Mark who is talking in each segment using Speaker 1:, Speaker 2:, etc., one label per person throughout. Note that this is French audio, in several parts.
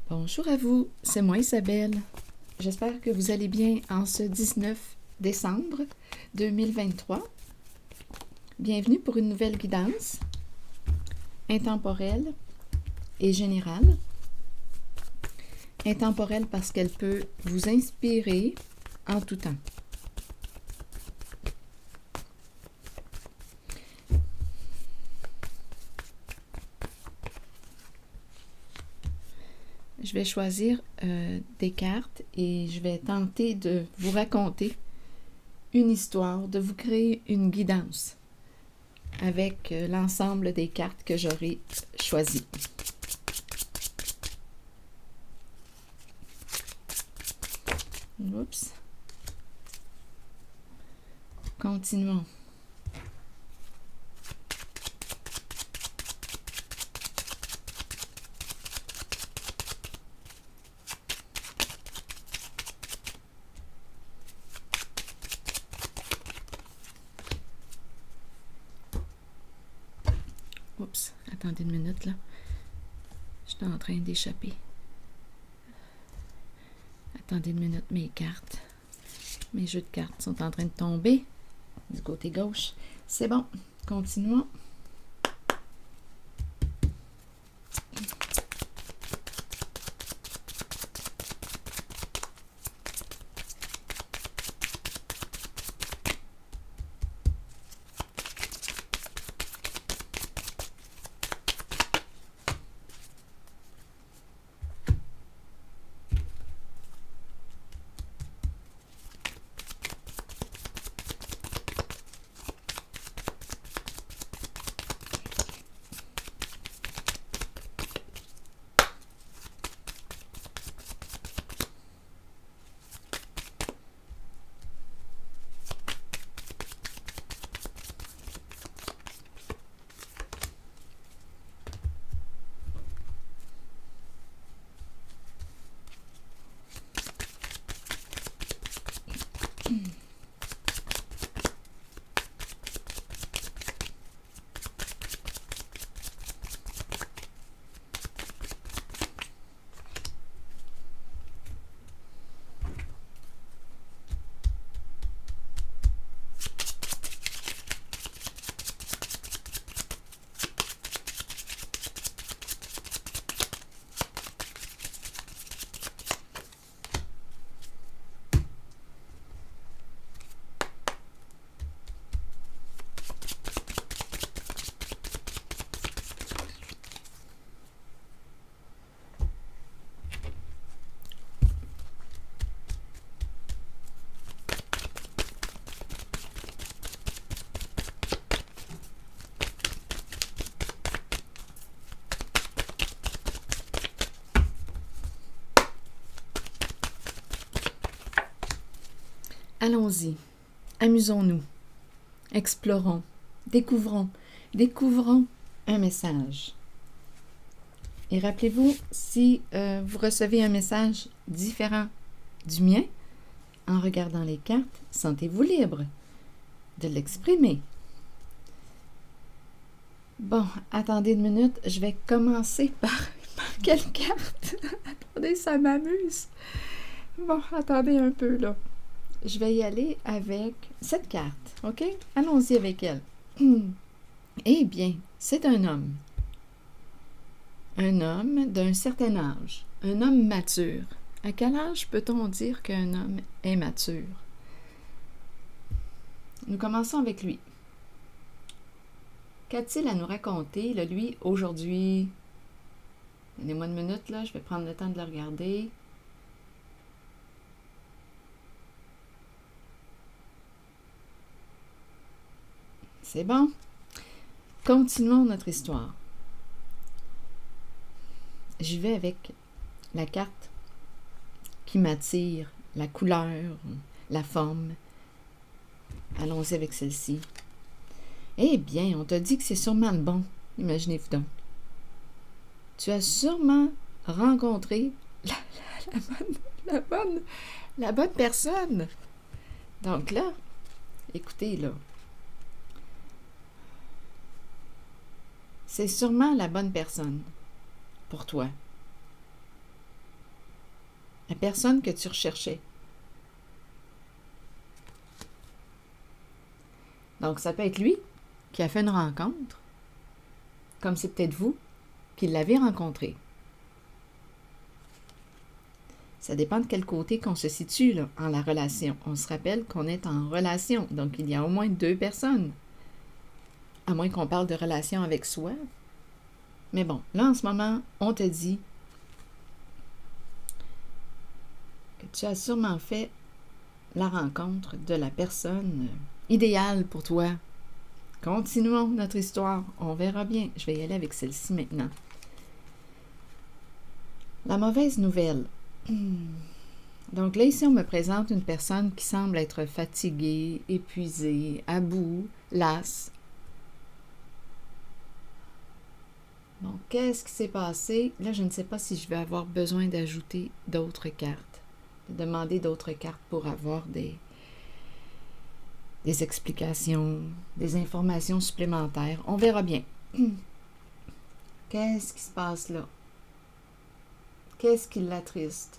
Speaker 1: Bonjour à vous, c'est moi Isabelle. J'espère que vous allez bien en ce 19 décembre 2023. Bienvenue pour une nouvelle guidance intemporelle et générale. Intemporelle parce qu'elle peut vous inspirer en tout temps. Je vais choisir des cartes et je vais tenter de vous raconter une histoire, de vous créer une guidance avec l'ensemble des cartes que j'aurai choisies. Oups. Continuons. Oups, attendez une minute là. Je suis en train d'échapper. Attendez une minute, mes cartes. Mes jeux de cartes sont en train de tomber du côté gauche. C'est bon, continuons. Allons-y, amusons-nous, explorons, découvrons un message. Et rappelez-vous, si vous recevez un message différent du mien, en regardant les cartes, sentez-vous libre de l'exprimer. Bon, attendez une minute, je vais commencer par quelle carte? Attendez, ça m'amuse. Bon, attendez un peu là. Je vais y aller avec cette carte, OK? Allons-y avec elle. Eh bien, c'est un homme. Un homme d'un certain âge. Un homme mature. À quel âge peut-on dire qu'un homme est mature? Nous commençons avec lui. Qu'a-t-il à nous raconter, lui, aujourd'hui? Donnez-moi une minute, là, je vais prendre le temps de le regarder. C'est bon. Continuons notre histoire. Je vais avec la carte qui m'attire, la couleur, la forme. Allons-y avec celle-ci. Eh bien, on t'a dit que c'est sûrement le bon. Imaginez-vous donc. Tu as sûrement rencontré la bonne personne. Donc là, écoutez, là. C'est sûrement la bonne personne pour toi. la personne que tu recherchais. Donc, ça peut être lui qui a fait une rencontre, comme c'est peut-être vous qui l'avez rencontré. Ça dépend de quel côté qu'on se situe là, en la relation. On se rappelle qu'on est en relation, donc il y a au moins 2 personnes. À moins qu'on parle de relation avec soi. Mais bon, là en ce moment, on te dit que tu as sûrement fait la rencontre de la personne idéale pour toi. Continuons notre histoire. On verra bien. Je vais y aller avec celle-ci maintenant. La mauvaise nouvelle. Donc là, ici, on me présente une personne qui semble être fatiguée, épuisée, à bout, lasse. Donc, qu'est-ce qui s'est passé? Là, je ne sais pas si je vais avoir besoin d'ajouter d'autres cartes, de demander d'autres cartes pour avoir des explications, des informations supplémentaires. On verra bien. Qu'est-ce qui se passe là? Qu'est-ce qui l'attriste?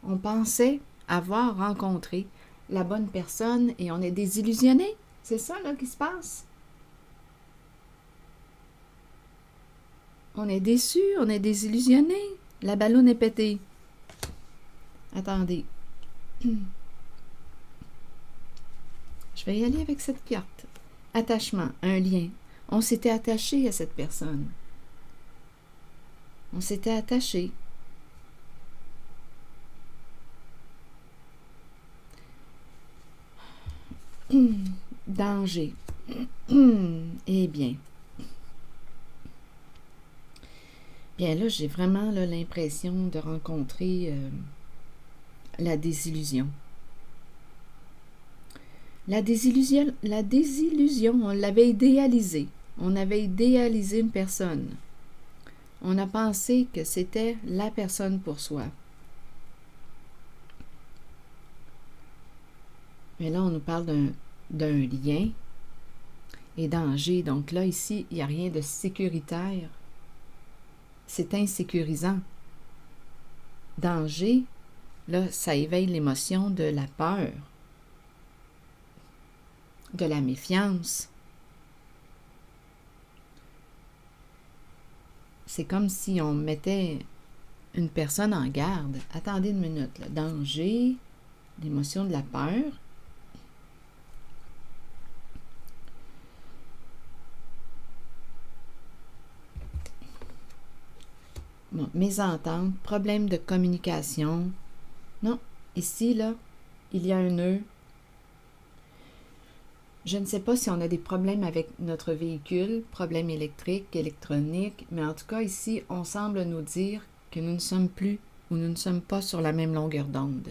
Speaker 1: On pensait avoir rencontré la bonne personne et on est désillusionné. C'est ça là qui se passe? On est déçu, on est désillusionné. La balloune est pétée. Attendez. Je vais y aller avec cette carte. Attachement, un lien. On s'était attaché à cette personne. On s'était attaché. Danger. Eh bien. Bien là, j'ai vraiment l'impression de rencontrer la désillusion. La désillusion, on l'avait idéalisée. On avait idéalisé une personne. On a pensé que c'était la personne pour soi. Mais là, on nous parle d'un lien et danger. Donc là, ici, il n'y a rien de sécuritaire. C'est insécurisant. Danger, là, ça éveille l'émotion de la peur, de la méfiance. C'est comme si on mettait une personne en garde. Attendez une minute, là. Danger, l'émotion de la peur. Bon, mésentente, problème de communication. Non, ici, là, il y a un nœud. Je ne sais pas si on a des problèmes avec notre véhicule, problèmes électriques, électroniques, mais en tout cas, ici, on semble nous dire que nous ne sommes plus ou nous ne sommes pas sur la même longueur d'onde.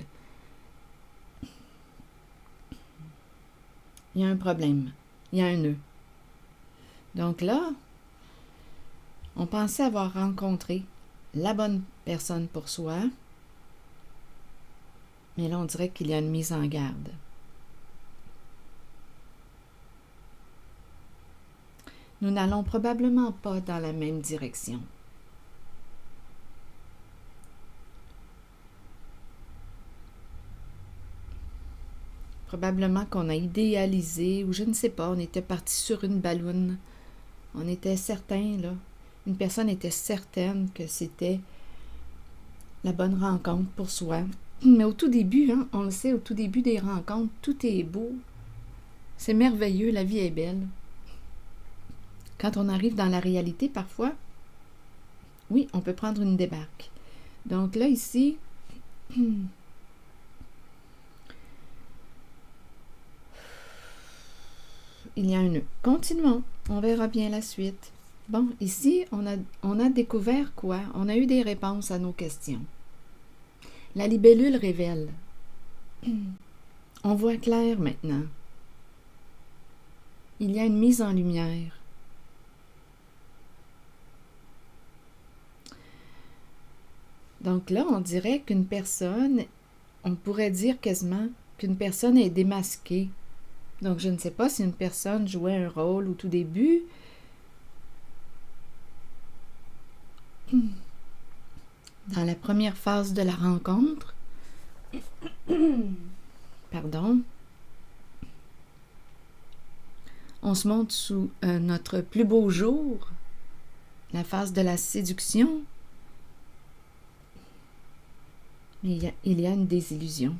Speaker 1: Il y a un problème. Il y a un nœud. Donc là, on pensait avoir rencontré la bonne personne pour soi, mais là, on dirait qu'il y a une mise en garde. Nous n'allons probablement pas dans la même direction. Probablement qu'on a idéalisé, ou je ne sais pas, on était parti sur une balloune. On était certain, là. Une personne était certaine que c'était la bonne rencontre pour soi. Mais au tout début, hein, on le sait, au tout début des rencontres, tout est beau. C'est merveilleux, la vie est belle. Quand on arrive dans la réalité, parfois, oui, on peut prendre une débarque. Donc là, ici, il y a un nœud. Continuons, on verra bien la suite. Bon, ici, on a découvert quoi? On a eu des réponses à nos questions. La libellule révèle. On voit clair maintenant. Il y a une mise en lumière. Donc là, on dirait qu'une personne, on pourrait dire quasiment qu'une personne est démasquée. Donc, je ne sais pas si une personne jouait un rôle au tout début. Dans la première phase de la rencontre, pardon, on se montre sous notre plus beau jour, la phase de la séduction. Mais il y a une désillusion.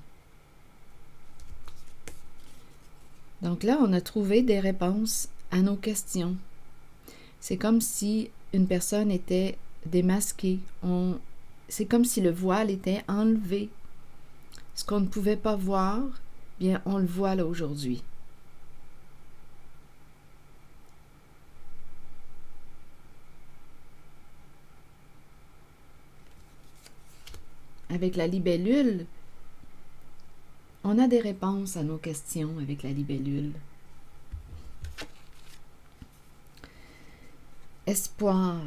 Speaker 1: Donc là, on a trouvé des réponses à nos questions. C'est comme si une personne était démasquée. C'est comme si le voile était enlevé. Ce qu'on ne pouvait pas voir, bien, on le voit là aujourd'hui. Avec la libellule, on a des réponses à nos questions avec la libellule. Espoir.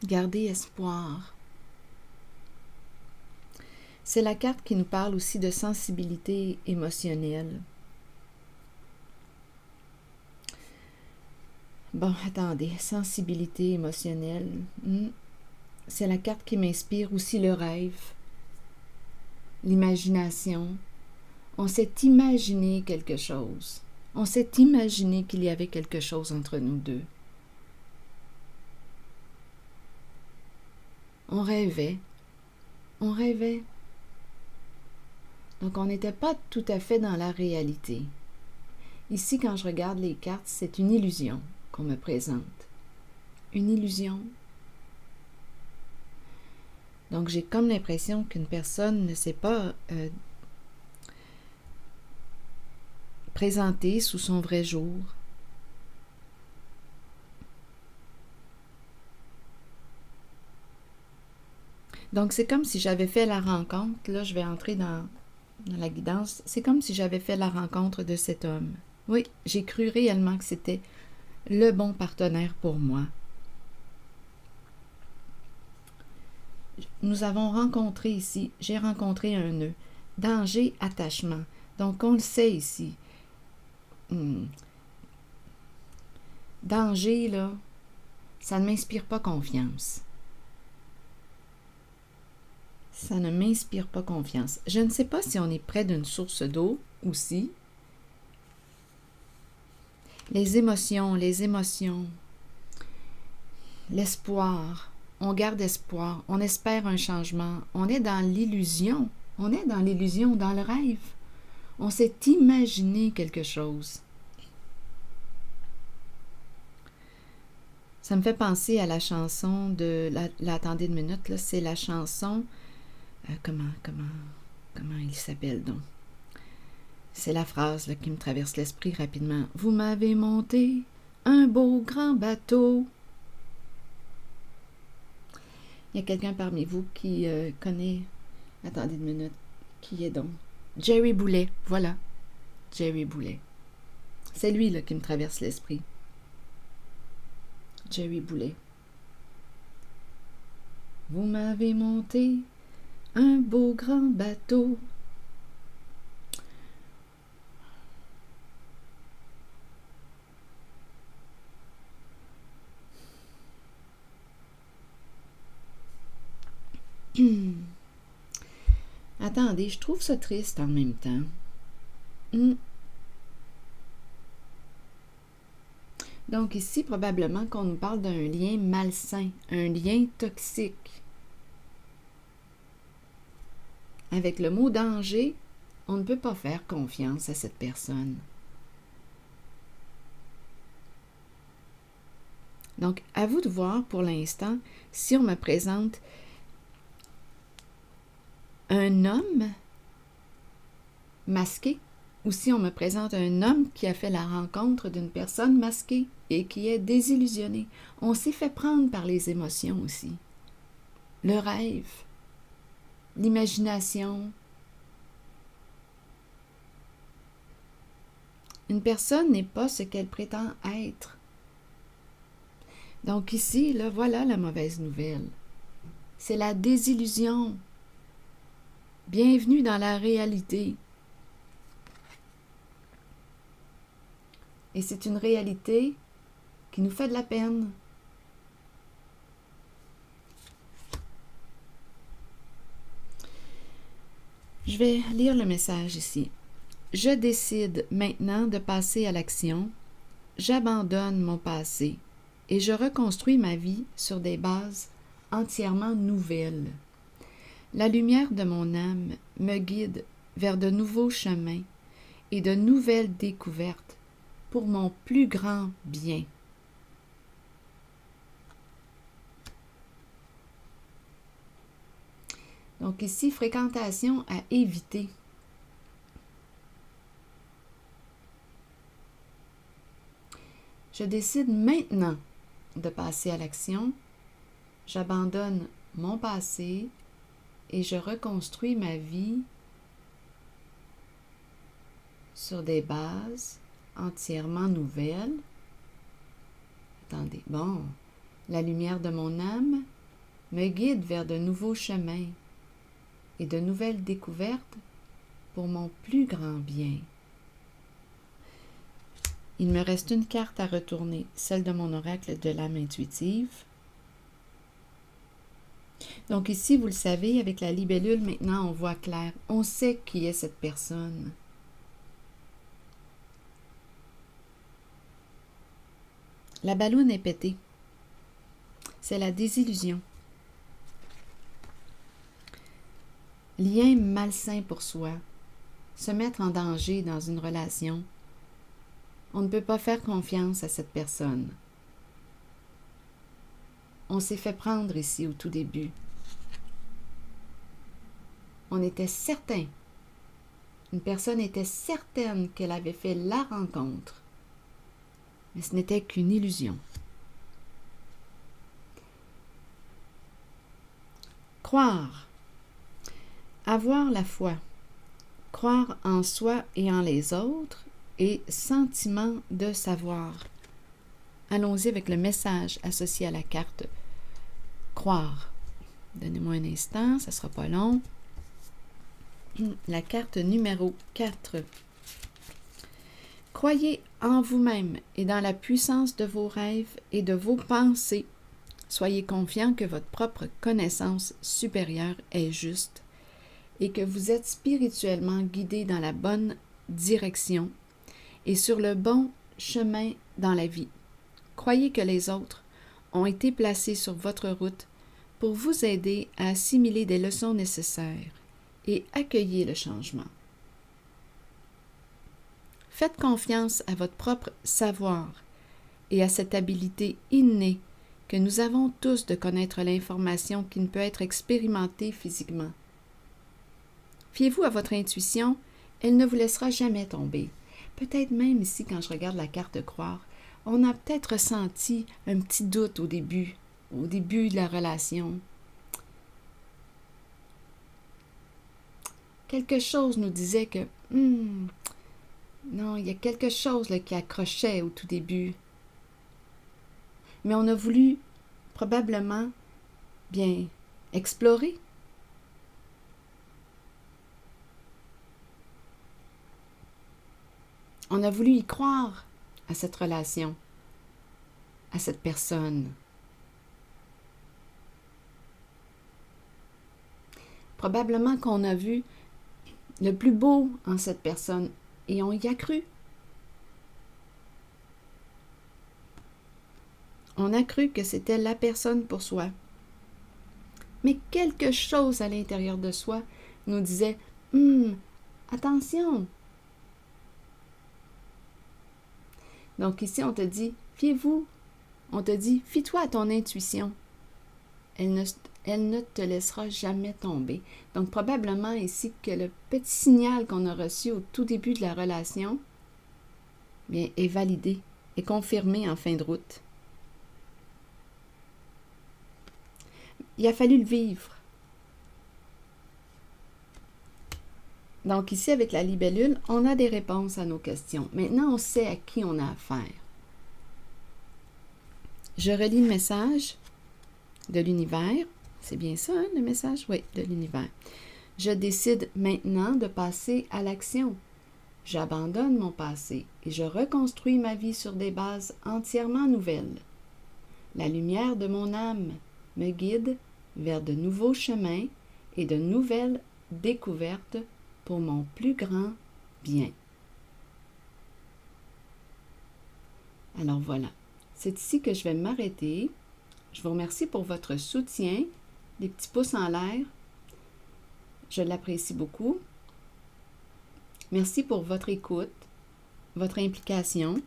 Speaker 1: Garder espoir. C'est la carte qui nous parle aussi de sensibilité émotionnelle. Bon, attendez, sensibilité émotionnelle. C'est la carte qui m'inspire aussi le rêve, l'imagination. On s'est imaginé quelque chose. On s'est imaginé qu'il y avait quelque chose entre nous deux. On rêvait. On rêvait. Donc, on n'était pas tout à fait dans la réalité. Ici, quand je regarde les cartes, c'est une illusion qu'on me présente. Une illusion. Donc, j'ai comme l'impression qu'une personne ne s'est pas présentée sous son vrai jour. Donc, c'est comme si j'avais fait la rencontre. Là, je vais entrer dans la guidance. C'est comme si j'avais fait la rencontre de cet homme. Oui, j'ai cru réellement que c'était le bon partenaire pour moi. Nous avons rencontré ici, j'ai rencontré un nœud. Danger, attachement. Donc, on le sait ici. Danger, là, ça ne m'inspire pas confiance. Ça ne m'inspire pas confiance. Je ne sais pas si on est près d'une source d'eau aussi. Les émotions, l'espoir. On garde espoir, on espère un changement. On est dans l'illusion. On est dans l'illusion, dans le rêve. On s'est imaginé quelque chose. Ça me fait penser à la chanson de... attendez une minute, là, c'est la chanson... comment il s'appelle donc? C'est la phrase là, qui me traverse l'esprit rapidement. Vous m'avez monté un beau grand bateau. Il y a quelqu'un parmi vous qui connaît... Attendez une minute. Qui est donc? Jerry Boulet. Voilà. Jerry Boulet. C'est lui là, qui me traverse l'esprit. Jerry Boulet. Vous m'avez monté un beau grand bateau. Attendez, je trouve ça triste en même temps. Donc ici, probablement qu'on nous parle d'un lien malsain, un lien toxique. Avec le mot danger, on ne peut pas faire confiance à cette personne. Donc, à vous de voir pour l'instant si on me présente un homme masqué ou si on me présente un homme qui a fait la rencontre d'une personne masquée et qui est désillusionné. On s'est fait prendre par les émotions aussi. Le rêve, l'imagination. Une personne n'est pas ce qu'elle prétend être. Donc ici, là, voilà la mauvaise nouvelle. C'est la désillusion. Bienvenue dans la réalité. Et c'est une réalité qui nous fait de la peine. Je vais lire le message ici. Je décide maintenant de passer à l'action. J'abandonne mon passé et je reconstruis ma vie sur des bases entièrement nouvelles. La lumière de mon âme me guide vers de nouveaux chemins et de nouvelles découvertes pour mon plus grand bien. Donc ici, fréquentation à éviter. Je décide maintenant de passer à l'action. J'abandonne mon passé et je reconstruis ma vie sur des bases entièrement nouvelles. Attendez, bon, la lumière de mon âme me guide vers de nouveaux chemins et de nouvelles découvertes pour mon plus grand bien. Il me reste une carte à retourner, celle de mon oracle de l'âme intuitive. Donc ici, vous le savez, avec la libellule, maintenant, on voit clair. On sait qui est cette personne. La balloune est pétée. C'est la désillusion. Lien malsain pour soi. Se mettre en danger dans une relation. On ne peut pas faire confiance à cette personne. On s'est fait prendre ici au tout début. On était certain, une personne était certaine qu'elle avait fait la rencontre, mais ce n'était qu'une illusion. Croire, avoir la foi, croire en soi et en les autres, et sentiment de savoir. Allons-y avec le message associé à la carte croire. Donnez-moi un instant, ça ne sera pas long. La carte numéro 4. Croyez en vous-même et dans la puissance de vos rêves et de vos pensées. Soyez confiant que votre propre connaissance supérieure est juste et que vous êtes spirituellement guidé dans la bonne direction et sur le bon chemin dans la vie. Croyez que les autres ont été placés sur votre route pour vous aider à assimiler des leçons nécessaires et accueillir le changement. Faites confiance à votre propre savoir et à cette habilité innée que nous avons tous de connaître l'information qui ne peut être expérimentée physiquement. Fiez-vous à votre intuition, elle ne vous laissera jamais tomber. Peut-être même ici, quand je regarde la carte croire, on a peut-être ressenti un petit doute au début de la relation. Quelque chose nous disait que, non, il y a quelque chose là, qui accrochait au tout début. Mais on a voulu probablement bien explorer. On a voulu y croire à cette relation, à cette personne. Probablement qu'on a vu le plus beau en cette personne et on y a cru. On a cru que c'était la personne pour soi. Mais quelque chose à l'intérieur de soi nous disait « Attention !» Donc ici, on te dit « Fiez-vous ». On te dit « Fie-toi à ton intuition ». Elle ne te laissera jamais tomber. Donc probablement ici que le petit signal qu'on a reçu au tout début de la relation bien, est validé, est confirmé en fin de route. Il a fallu le vivre. Donc ici, avec la libellule, on a des réponses à nos questions. Maintenant, on sait à qui on a affaire. Je relis le message de l'univers. C'est bien ça, hein, le message? Oui, de l'univers. Je décide maintenant de passer à l'action. J'abandonne mon passé et je reconstruis ma vie sur des bases entièrement nouvelles. La lumière de mon âme me guide vers de nouveaux chemins et de nouvelles découvertes pour mon plus grand bien. Alors voilà, c'est ici que je vais m'arrêter. Je vous remercie pour votre soutien, des petits pouces en l'air. Je l'apprécie beaucoup. Merci pour votre écoute, votre implication.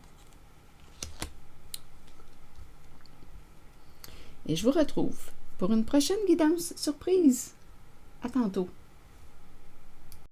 Speaker 1: Et je vous retrouve pour une prochaine guidance surprise. À tantôt.